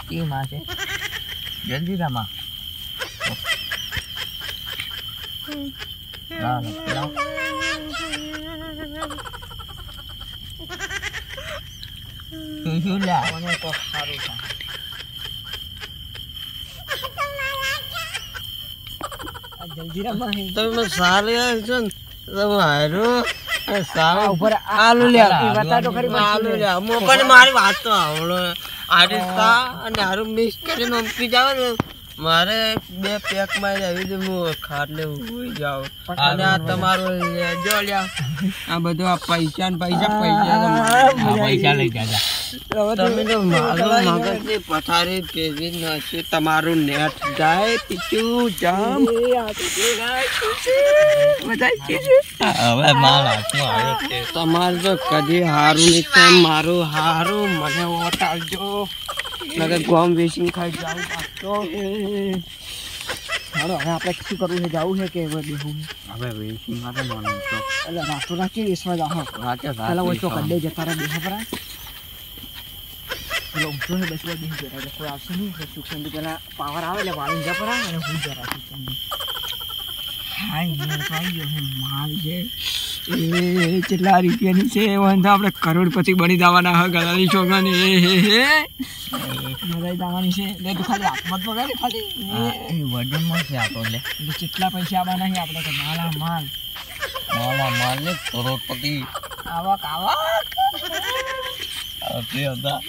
की माँ से जल्दी रा माँ तो सारू था जल्दी रा माँ તમે સારું યાર છો ને તમારું સારું ऊपर આલુ લે बता तो खरी આલુ લે મોકને મારી વાત તો આવડો આડિસ્તા અને હારું મિક્સ કરીને પી જાવ ને મારે બે પેક માં આવી દે હું ખાટલે હોઈ જાવ અને આ તમારો લેજો લ્યા આ બધું આ પૈસા ને પૈસા पैसा लई जा તમે તો મારો મગજની પથારી ભેગી નાખી તમારું નેટ જાય પીચું જામ હવે મારા શું આવે છે તમારે તો કદી હારું નહીં થાય મારું હારું મને ઓટાલજો નકર ગોમ વેચીને ખાઈ જાવ પાછો હાલો હવે આપણે શું કરવું છે જાવું છે કે હવે બેહું હવે વેચીને માટે નોન તો એટલે રાતો રાખી વેસવા જાઓ રાતે પેલા ઓછો કડે જતા રહે બેહા પરા પેલો ઊંચો છે બસ બેહી જરા એટલે કોઈ આવશે નહીં એટલે સુખ શાંતિ પેલા પાવર આવે એટલે વાળી જા પરા અને હું જરા સુખ શાંતિ હાય યાર તો આવી ગયો છે માલ છે એ કેટલા રૂપિયાની છે એમાં તો આપણે કરોડપતિ બની જવાના હા ગળાની છોકરાને એ મજા જવાની છે એટલે તું ખાલી હાથમાં તો ને ખાલી એ વજનમાં છે આપણો એટલે કેટલા પૈસા આવવાના છે આપણે તો માલા માલ ને કરોડપતિ આવક આવક આવતી હતા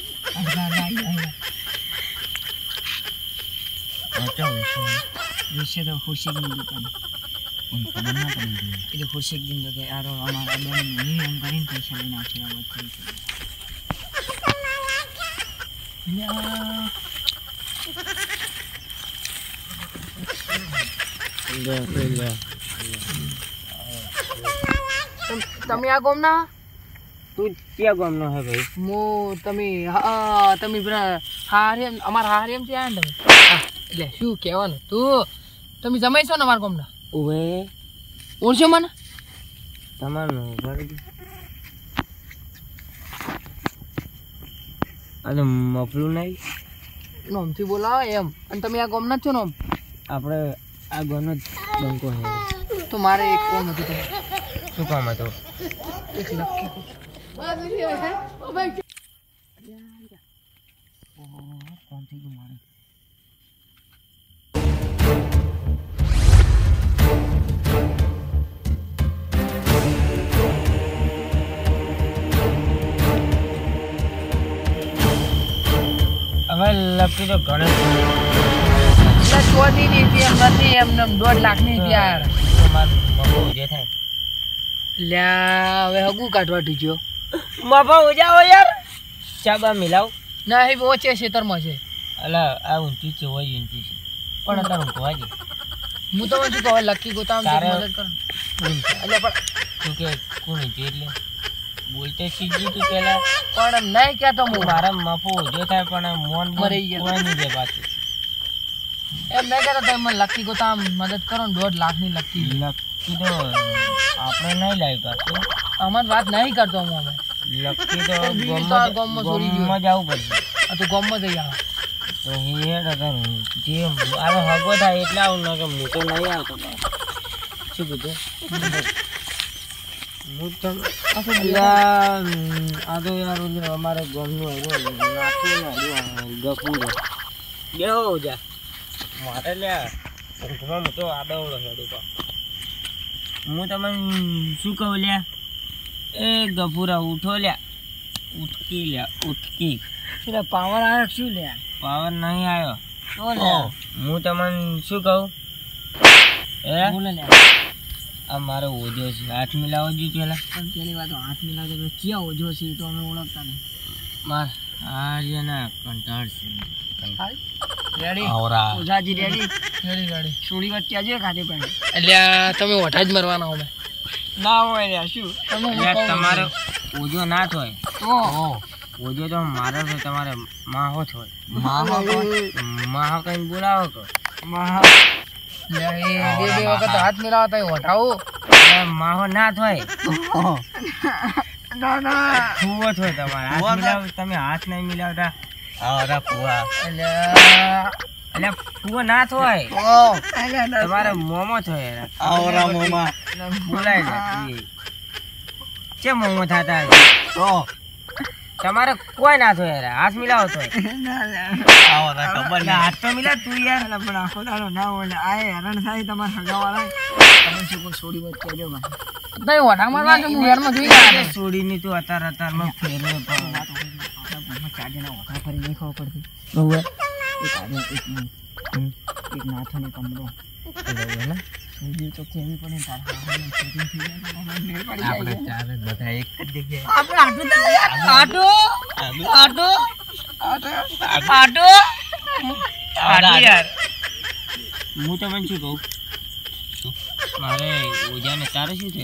વિશે તો ખુશીની દુકાન ખબર ના પડી એટલે ખુશી દિન તો કે આરો અમારા બેન નહીં એમ કરીને પૈસા લઈને આવશે આ વાત કરી તમે આ ગોમના તું ક્યાં ગામનો હે ભાઈ હું તમે પેલા હારેમ અમારા હારેમ થી આવ્યા ને તમે એટલે શું કહેવાનું તું તમે જમાઈ છો ને અમારા ગોમના ઓવે ઓળશો મને તમારું અને મફલું નહીં નોમથી બોલાવો એમ અને તમે આ ગોમના જ છો ને આપણે આ ગામનો જ બંકો હે તો મારે એક કોમ હતું શું કામ હતું એક લખી કોણ થઈ ગયું મારે હવે લપી તો ગણેશ ચોથી ની એમ નથી એમને 1.5 લાખ ની યાર તમારું મફો જે થાય લ્યા હવે હગું કાઢવા ટીજો મફો ઉજાવો યાર ચાબા મિલાવ ના એ ઓછે ખેતરમાં છે અલા આ ઊંચી છે હોય ઊંચી છે પણ અત્યારે ઊંઘો વાગે હું તો શું કહું લકી ગોતામ મદદ કર એટલે પણ તું કે કોણ છે એટલે બોલતે શીખી તું પેલા પણ નહીં કહેતો હું મારા મફો ઓછો થાય પણ મોન મરી ગયા કોઈ નહીં દે પાછું એમ નહીં કહેતો તમે લકી ગોતામ મદદ કરો ને 1.5 લાખ ની લકી લકી તો આપણે નહીં લાવી પાછું અમારી વાત નહીં કરતો હું હવે લકી તો ગામમાં છોડી ગયો જવું પડશે આ તો ગામમાં જઈ આવ તો હેડ જે મારો હગો થાય એટલે આવું ના કે હું તો નહીં આવતો શું કીધું હું તો આ તો યાર અમારે ગામનું આવ્યું ગફુર બેહો જા મારે લ્યા ઊંઘમાં હું તો આડવડો હેડું પા હું તમને શું કહું લ્યા એ ગફુરા ઉઠો લ્યા ઉઠકી લ્યા ઉઠકી એટલે પાવર આવ્યો શું લે પાવર નહીં આવ્યો તો લે હું તમને શું કહું એ બોલે લે આ મારો ઓજો છે હાથ મિલાવો જો પેલા પણ પેલી વાત હાથ મિલાવજો કે ક્યાં ઓજો છે તો અમે ઓળખતા નહીં માર આર્યના કંટાળ છે રેડી આવરા ઓજાજી રેડી રેડી સોળી વચ્ચે આજે ખાધે પાણી એટલે તમે ઓઠા જ મરવાના હવે ના હોય યાર શું તમે તમારો ઓજો ના થાય તો ઓજો તો મારો છે તમારે માહો જ હોય માહો કઈ બોલાવો કે મહા બે વખત હાથ મિલાવતા ઓઠાવો માહો ના થાય ના ના છુવો છો તમારે હાથ મિલાવ તમે હાથ નહીં મિલાવતા અરે ફુવા એટલે ફુવા ના થાય તમારે મોમો થાય આવરા મોમા બોલાય ને કે મોમો થતા તો તમારે કોઈ ના થાય યાર હાથ મિલાવો તો આવરા ખબર ના હાથ તો મિલા તું યાર પણ આખો દાડો ના હોય આ હેરાન થાય તમારા હગાવાળા તમે શું કોઈ છોડી વચ્ચે કહેજો ભાઈ નહીં ઓઢા મારવા તો હું હેરમાં જોઈ ગયા છોડીની તું અતારમાં ફેરે ચાર્જરના ઓઢા ફરી નહીં ખબર પડતી બહુ એક નાથો ને કમરો ને સૂર્ય તો કેવી પડે આપણે ચાર બધા એક જ જગ્યાએ આપણે આટો યાર હું તમને શું કહું મારે ઓજાને તારે શું છે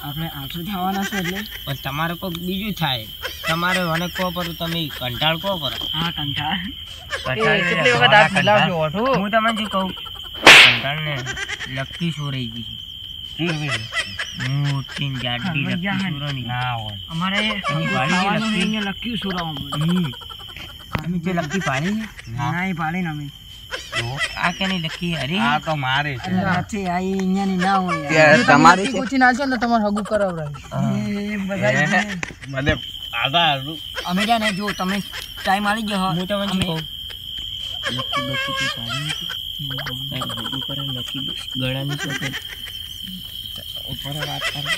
આપણે આઠું થવાના છે એટલે પણ તમારે કોઈક બીજું થાય તમારે મને કહો પર તમે કંટાળ કહો પર હા કંટાળ કેટલી વખત હાથ મિલાવજો ઓઢું હું તમને શું કહું કંટાળ ને લકી સોરાઈ ગઈ છે મોટી જાડી લકી સોરાની ના હોય અમારે લખ્યું સુરાવા અમે જે લકી પાડી ના એ પાડીને અમે આ કે નહીં લકી અરે આ તો મારે છે નથી આ અહીંયાની ના હોય તમારી પૂછી નાખશો ને તમારે હગું કરાવરાય એ બધા મને આધા અમે જ્યાં ને જો તમે ટાઈમ આવી ગયો હું તમને શું કહું લકી ગળાની શું કરે ઉપર વાત કરે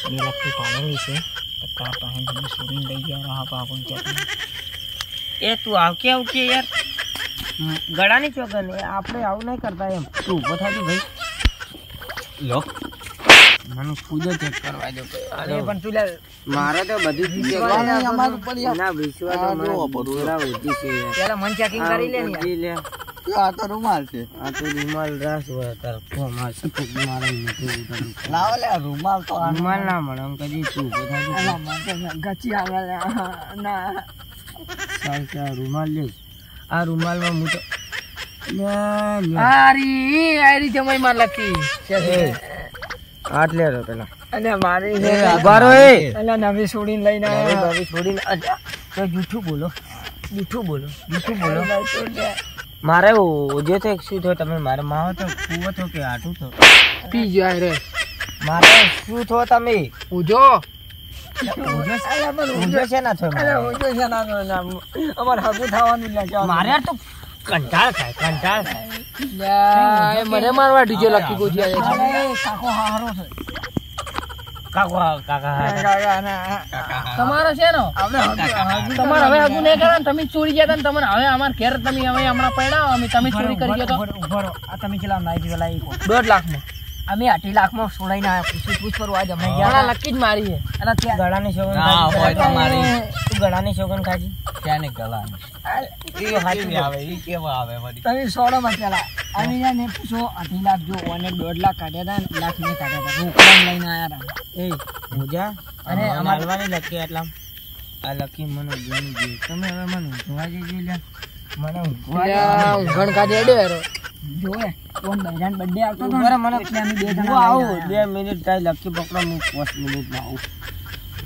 બે લકી પાડેલી છે તો કાર પાસે જઈને સુરીને લઈ ગયા રહા પાપણ ત્યાં એ તું આવકે યાર ગળાની ચોગન આપણે આવું નહીં કરતા એમ તું ઉભો થાય ભાઈ લો મને ખુદ ચેક કરવા દો અરે પણ તું મારે તો બધું અમાર ઉપર ના વિશ્વાસ છે પેલા મન ચેકિંગ કરી લે ને આ તો રૂમાલ છે આ તો રૂમાલ રાસ હોય તાર ફોમાં સપોક મારે નથી લાવ લે રૂમાલ તો રૂમાલ ના મળે કદી તું ઉભો થાય ગચી આવે ના સાચા રૂમાલ લે આ રૂમાલમાં હું તો આરી જમાઈ માં લખી આટલે રો પેલા અને મારી બારો એ અલા નવી છોડીને લઈને આવ્યા નવી છોડીને તો જૂઠું બોલો મારે ઓજો તો શું થયો તમે મારે માવો તો કૂવો થયો કે આટું થયો પી જાય રે મારે શું થયો તમે ઉજો ઉજો છે ના થયો અમારે હગું થવાનું મારે યાર તો કંટાળ થાય મને મારવા ડીજે લખી ગોજી કાકો હારો છે તમારો છે ને તમારે હવે હગું નહીં કરવા તમે ચોરી ગયા હતા ને તમને હવે અમાર ઘેર તમે હવે હમણાં પડ્યા અમે તમે ચોરી કરી ગયા આ તમે કેટલા નાઈ પેલા 1.5 લાખમાં અમે 8 લાખમાં સોડાઈને આવ્યા પૂછ પર આજ અમે ગયા લકી જ મારી છે અને ત્યાં ગળાની શોગન તું ગળાની શોગન ખાજી ત્યાં ને ગળાની તમે સોડો માં પેલા અમે ને પૂછો 8 લાખ જો અને 1.5 લાખ કાઢ્યા હતા લાખ ને કાઢ્યા હતા રોકડા લઈને આવ્યા હતા એ મોજા અને અમારવાની લકી એટલા આ લકી મને જોઈ ગઈ તમે હવે મને જોવા જઈ લે મને ઊંઘણ કાઢી એડ્યો જોએ કોણ બહેરાન બર્થડે આવતો હતો બરાબર મને એટલે અમે બે હું જણા આવું 2 મિનિટ થાય લકી પકડો હું 5 મિનિટમાં આવું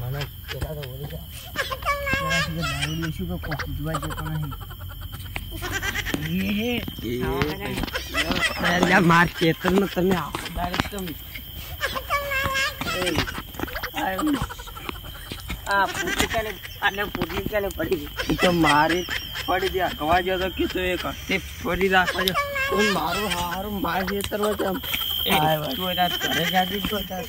મને કેટલા તો ઓળી જા પેલા સુધી દારૂ લેશું કે કોક જોવા જતો નહીં માર ખેતરમાં તમે આવો ડાયરેક્ટ આ પૂછીને આને પૂછીને પડી ગઈ તો મારી પડી ગયા કવા જો તો કીધું એક હસ્તે ફરી રાખવા જો મારું હારું માર ખેતરમાં છે ઘરે જાતી તો ઘરે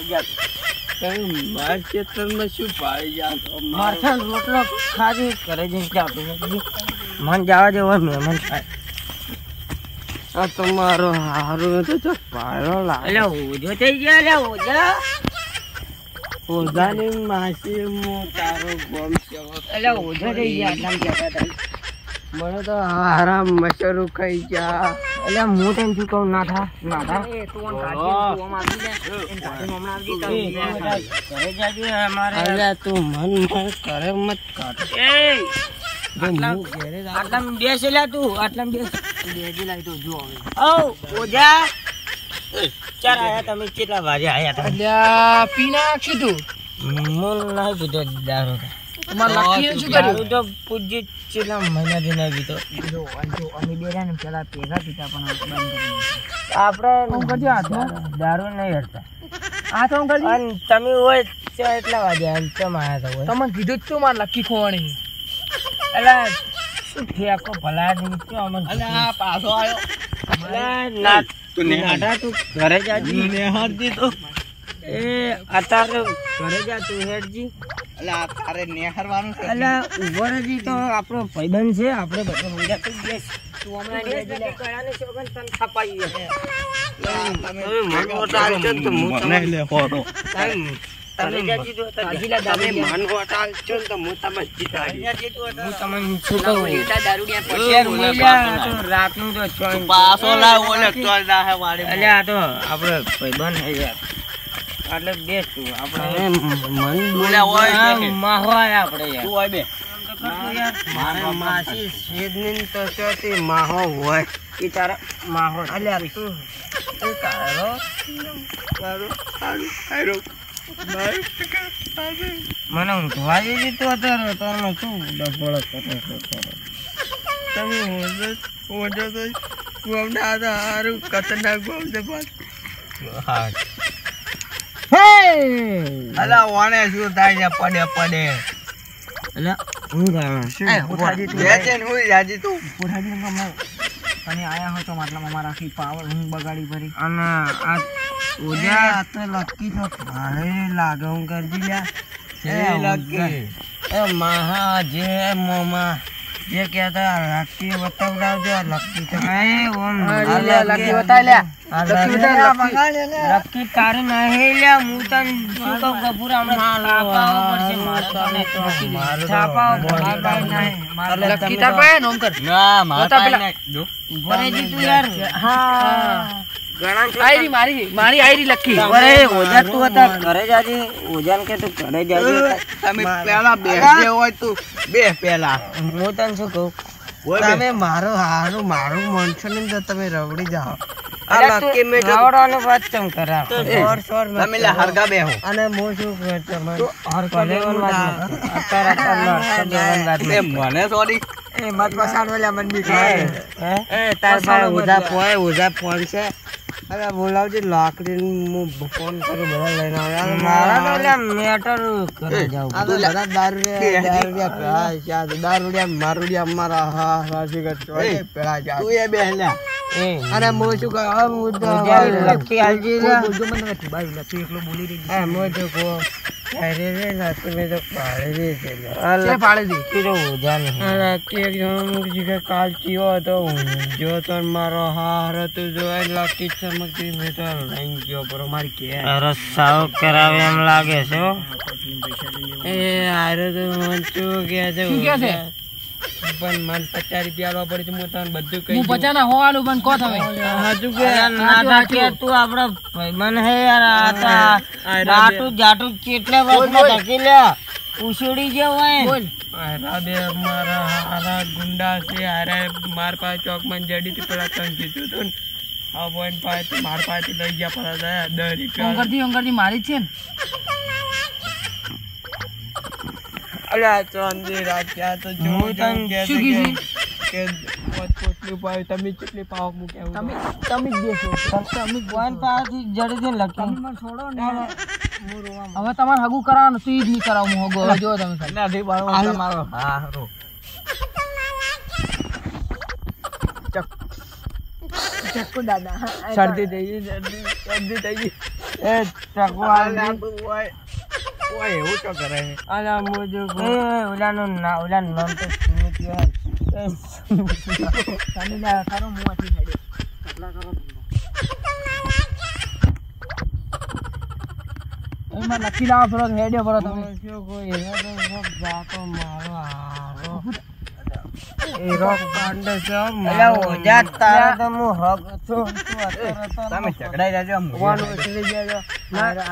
જાતી માર ખેતરમાં શું પાડી જાતો મારથાન રોટલો ખાધી ઘરે જઈને જાતું મન જવા જેવો મહેમાન થાય આ તમારો હારું તો પાડો લાગે ઓજો થઈ ગયા ઓજા ઓજાની માસી મો તારો ગોમ છે એટલે ઓછો થઈ ગયા આટલા કહેતા હતા મને તો હારા મચરું ખાઈ ગયા એટલે હું તને શું કહું ના થા એ તું કાઢી તું આવી લે એન કાઢી હમણાં આવજી ઘરે જાજે અમારે અરે તું મન કરે મત કાઢ એ આટલા બેસેલા તું આટલા બેજી લાઈ તો જો હવે ઓ ઓજા ચાર આયા તમે કેટલા વાગે આયા હતા અલ્યા પી નાખી તું હું નહીં પીતો દારૂ. તમારા લક્કીએ શું કર્યું? દારૂ તો પૂજ્ય છેલ્લા મહિનાથી નહીં પીતો. જો અમે બે રહ્યા ને પેલા ભેગા પીતા પણ હવે બંધ કરી દીધું. આપણે આમ કરજો હાથમાં. દારૂ નહીં હડતા. આ તો આમ કરજો. અને તમે હોય તો એટલા વાગ્યા એમ કેમ આવ્યા હતા હોય? તમને કીધું જ તું મારે લક્કી ખોવાની. એટલે શું ફેંકો ભલા આદમી શું અમને આ પાછો આવ્યો. નાટા તું ઘરે જાજી એ અત્યારે ઘરે જા તું હેડજી. તારે નેહરવાનું છે. એટલે ઉભો રહેજી તો આપણો ભાઈબંધ છે આપણે બધો સમજા તું બેસ. તું હમણાં કયાની સોગંદ તને ખપાઈ છે. તમે તમે જાજી તો કાજીલા દારૂડિયા. હું તમને શું કહું? રાતનું તો એટલે આ તો આપણે ભાઈબંધ છે યાર. એટલે બેસ તું આપણે મન માહો આયા આપણે યાર. મારે માસી શેદની તો ચોથી માહો હોય એ તારા માહો. અલ્યા તું કારો મને ઊંઘવા જેવી તો અત્યારે તારમાં શું ડફોળો કરો છો? તમે શું થાય છે? પડે પડે ઊંઘ આવે શું? તમે આયા હો તો મતલબ અમારા આખી પાવર ઊંઘ બગાડી ભરી. અને આ ઓજા તો લકી તો ભારે લાગે હું કરજી લ્યા. એ મહા જે મોમાં જે કહેતા લકી બતાવડાવજો લકી તો લકી બતાવી લે. લકી તારે નહીં લ્યા. હું તને શું કહું કપૂર હમણાં છાપાઓ પડશે મારે તને છાપાઓ લકી તાર પાસે નોમ કર. ઉભો રહેજી તું યાર. હા આયરી મારી આયરી લકી. અરે ઓજા તું હતા ઘરે જાજે. ઓજાને કે તું ઘરે જાજે. તમે પેલા બેસજે હોય તું બે પેલા. હું તને શું કહું? તમે મારું માનશો નહીં તો તમે રવડી જાઓ. રાવડાનો વાત ચમ કરાવ. તમે લે હરગા બેહો. અને હું શું કરતો અત્યારે મને સોરી એ મત પસાડો લે મન બી તાર પાસે ઓઝા ફોન છે. અરે બોલાવજે લાકડી હું ફોન કરું બધા લઈને આવે. મારા તો લે મેટર કરે જાવ. દારૂડિયા મારુડિયા મારા હા રાશી કરતો પેલા જા તું એ બેહ લે. અરે હું શું કહું લકી આલજી તું એકલો બોલી રહી. હું તો કહું અરે રે લકી મેં તો પાડે છે પાડી દી. કાલ ચીવો હતો જો તો મારો હાર હતું જો લકી ચમકતી મેં તો લઈ ગયો બરો મારી કે સાવ કરાવે એમ લાગે છે. એ હારે તો મન શું કે છે પણ મન 50 રૂપિયા આલવા પડે છે. હું તને બધું કહી હું 50 ના હોવાનું પણ કહો તમે. હજુ કે નાટા કે તું આપડા ભાઈબંધ હે યાર. આટું જાટું કેટલા વર્ષમાં ધકી લે ઉછળી ગયો હોય. બોલ બે મારા હારા ગુંડા છે. હારે માર પાસે ચોકમાં જડી હતી પેલા તને કીધું હતું ને આ બોઈન પાસે માર પાસે લઈ ગયા પેલા 10 રૂપિયા. અંગરથી મારી જ છે ને. અલ્યા ચોંદી રાખ્યા તો જો શું કીધું? કે પોતપોતનું પાવ તમે કેટલી પાવ મૂક્યા તમે જ દેશો. તમે બોઈન પાસેથી જડી લખી મને છોડો ને. હવે તમારે હગું કરાવવાનું તું જ નહીં કરાવું હગું. હવે જો તમે નથી મારો હા રો ચક્કુ દાદા. શરદી થઈ ગઈ શરદી થઈ ગઈ. એ ચકુ ઓય એવું તો કરે. અલા મોજો ઓલાનું નામ તો સુમિત હે. તમે ના કરો મોથી હેડ્યો. કેટલા કરો એમાં લખી લાવો પેલો હેડ્યો બરો તમે. શું કોઈ એનો તો સબ જાતો મારો હારો એ રોક કાંડ છે. અલા ઓજા તારા તો હું હક છું. તમે ઝઘડાઈ જાજો. મોવાનું ઉછળી જાજો.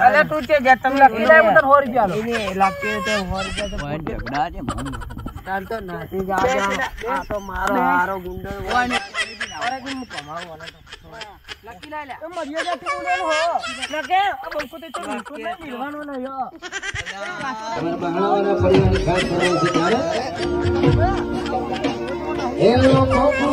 અલા તું છે જે તમે લખી લાવ તો 100 રૂપિયા લો. એને લાગતી તો 100 રૂપિયા તો ઝઘડા છે મન ચાલ તો નાથી જાજો. આ તો મારો હારો ગુંડો ઓય ને અરે કે હું કમાવું અને લકી ના લે એ મર્યાદાથી બોલેલો હો લકે આ બંકો તો તો નહીં નિર્વાનો નહીં હો તમારા બહારવાળા પરિવારની ખાસ ફરમાઈશ છે ત્યારે એ લોકો